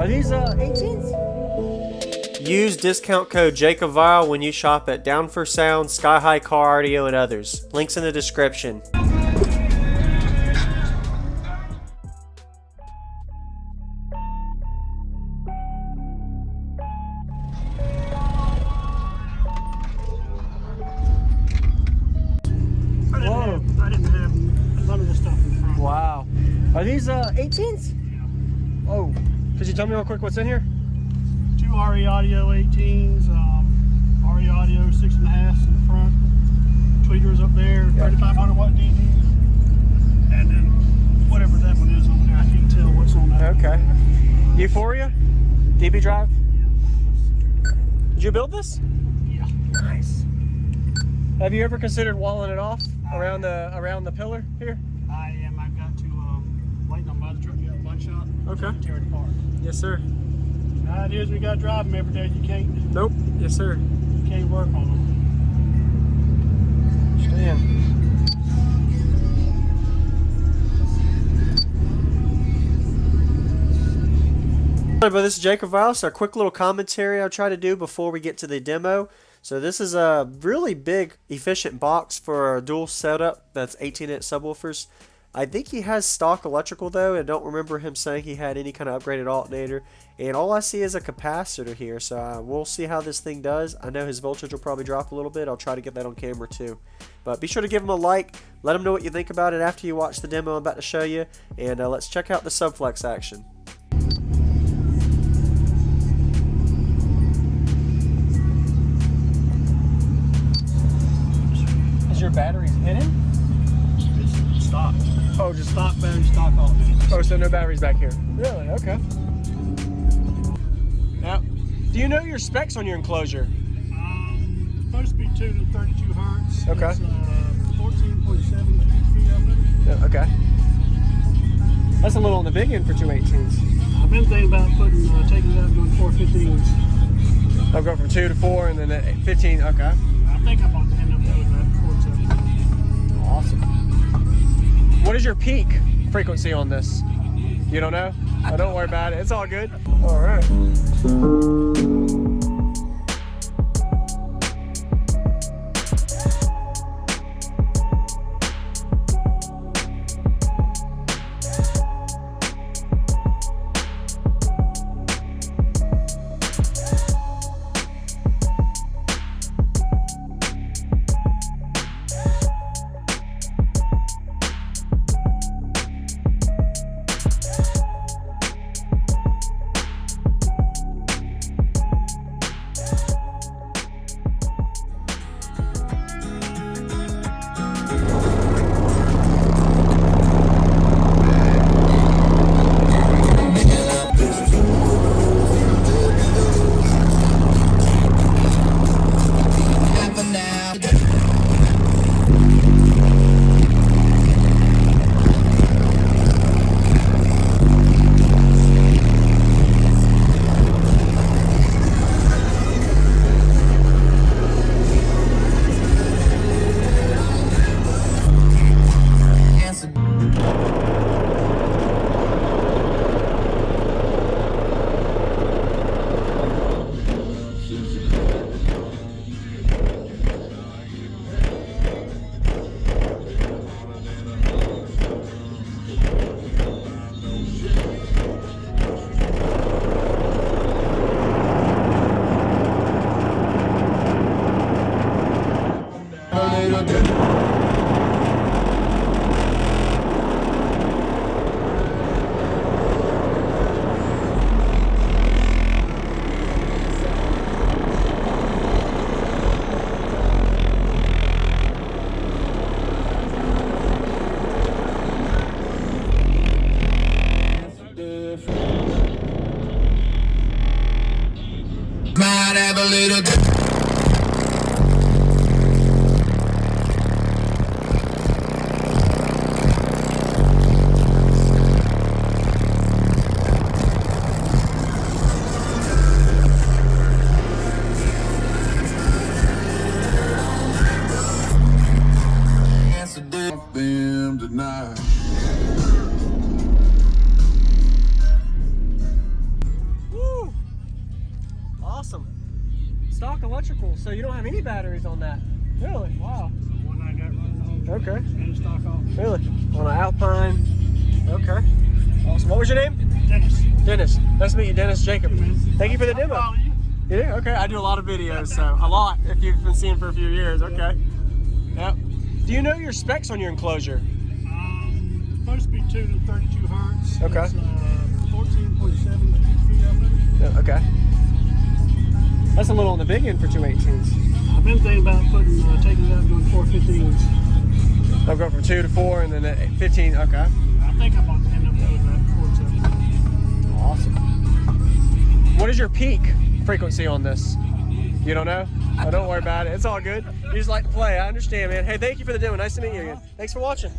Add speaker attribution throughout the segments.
Speaker 1: Are these 18s?
Speaker 2: Use discount code JACOBVILE when you shop at Down for Sound, Sky High Car Audio, and others. Links in the description.
Speaker 1: I didn't have none of the stuff in front.
Speaker 2: Wow. Are these 18s?
Speaker 1: Yeah.
Speaker 2: Oh, could you tell me real quick what's in here?
Speaker 1: 2 RE Audio 18s, RE Audio 6.5s in the front, tweeters up there, 3500 watt DD, and then whatever that one is over there, I can't tell what's on that.
Speaker 2: Okay. Euphoria? DB drive? Did you build this?
Speaker 1: Yeah.
Speaker 2: Nice. Have you ever considered walling it off around the pillar here?
Speaker 1: I am. I've got to lighten them by the truck, get a bunch shot.
Speaker 2: Okay.
Speaker 1: Tear it apart.
Speaker 2: Yes, sir.
Speaker 1: The idea is we got to drive them every day. You can't.
Speaker 2: Nope. Yes, sir.
Speaker 1: You can't work on them.
Speaker 2: Stand. But this is Jacob Viles. A quick little commentary I'll try to do before we get to the demo. So this is a really big, efficient box for a dual setup that's 18-inch subwoofers. I think he has stock electrical though. I don't remember him saying he had any kind of upgraded alternator. And all I see is a capacitor here. So we'll see how this thing does. I know his voltage will probably drop a little bit. I'll try to get that on camera too. But be sure to give him a like. Let him know what you think about it after you watch the demo I'm about to show you. And let's check out the Subflex action. Is your batteries hidden?
Speaker 1: It's stock.
Speaker 2: Oh, just
Speaker 1: Stock battery, stock alternator.
Speaker 2: Oh, so no batteries back here. Really? Okay. Now, do you know your specs on your enclosure?
Speaker 1: Supposed to be 2 to 32 hertz.
Speaker 2: Okay.
Speaker 1: It's, 14.7 cubic feet of it.
Speaker 2: Yeah, okay. That's a little on the big end for two 18s.
Speaker 1: I've been thinking about taking it out and doing 4 15s.
Speaker 2: I'll go from 2 to 4 and then 15. Okay.
Speaker 1: I think I'm going to end up doing that before it's up.
Speaker 2: Awesome. What is your peak frequency on this? You don't know? Oh, don't worry about it. It's all good. All right.
Speaker 3: Might have a little. Them tonight.
Speaker 2: electrical, so you don't have any batteries on that. Really? Wow.
Speaker 1: The one I got running on.
Speaker 2: Okay.
Speaker 1: And stock off.
Speaker 2: Really? On an Alpine. Okay. Awesome. What was your name?
Speaker 1: Dennis.
Speaker 2: Dennis. Nice to meet you, Dennis Jacob. Thank you for the
Speaker 1: I'll
Speaker 2: demo.
Speaker 1: follow you.
Speaker 2: You do? Okay. I do a lot of videos, so a lot if you've been seeing for a few years. Okay. Yep. Do you know your specs on your enclosure?
Speaker 1: It's supposed to be 2 to 32 hertz.
Speaker 2: Okay.
Speaker 1: It's 14.7 feet, I think.
Speaker 2: Yeah, okay. That's a little on the big end for 218s.
Speaker 1: I've been thinking about taking it out and doing 415s.
Speaker 2: I'll go from 2 to 4 and then at 15. Okay.
Speaker 1: I think I'm going to end up doing that before it's up.
Speaker 2: Awesome. What is your peak frequency on this? You don't know? Oh, don't worry about it. It's all good. You just like to play. I understand, man. Hey, thank you for the demo. Nice to meet you again. Thanks for watching.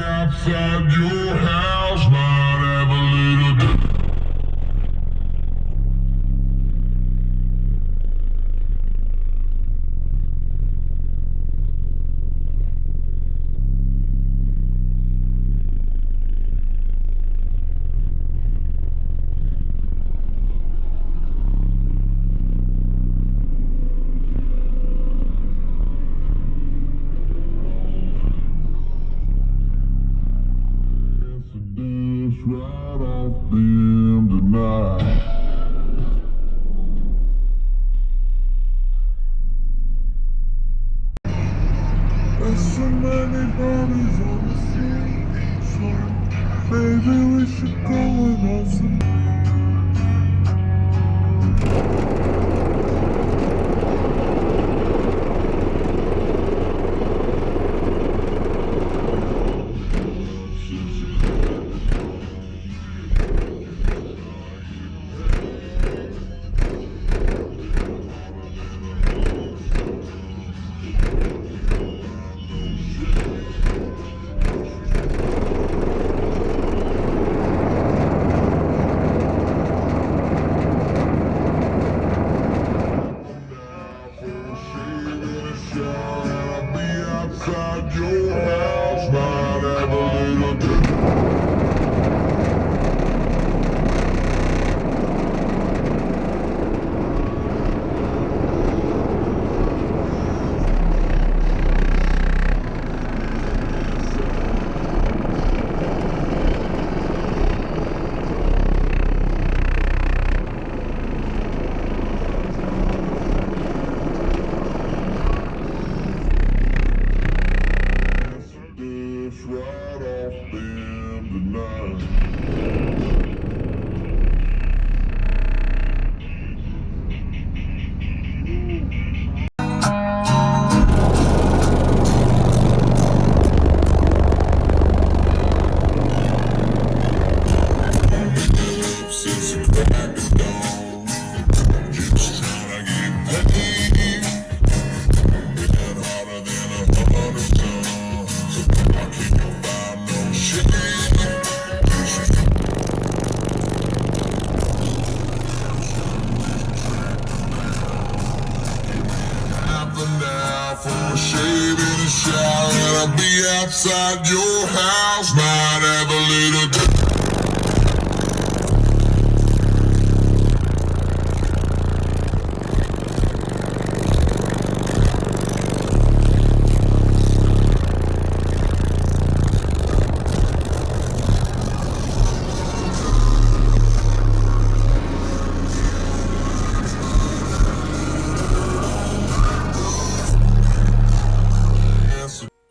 Speaker 3: Outside your house, might have a little. Right off them tonight. There's so many bodies on the street, so maybe we should go and have some. Outside your house, might have a little. Right off them tonight. Since the crack of dawn, just trying to get paid. Been harder than 100 tons. I can't find no shade. Now for a shave in the shower, and I'll be outside your house. Might have a little.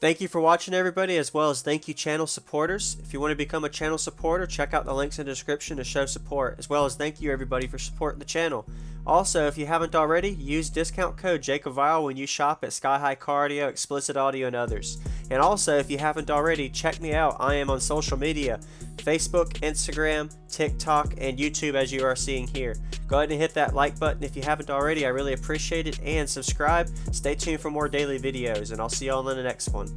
Speaker 2: Thank you for watching, everybody, as well as thank you channel supporters. If you want to become a channel supporter, check out the links in the description to show support, as well as thank you everybody for supporting the channel. Also, if you haven't already, use discount code JACOBVILE when you shop at Sky High Car Audio, Explicit Audio, and others. And also, if you haven't already, check me out. I am on social media, Facebook, Instagram, TikTok, and YouTube, as you are seeing here. Go ahead and hit that like button if you haven't already. I really appreciate it. And subscribe. Stay tuned for more daily videos, and I'll see y'all in the next one.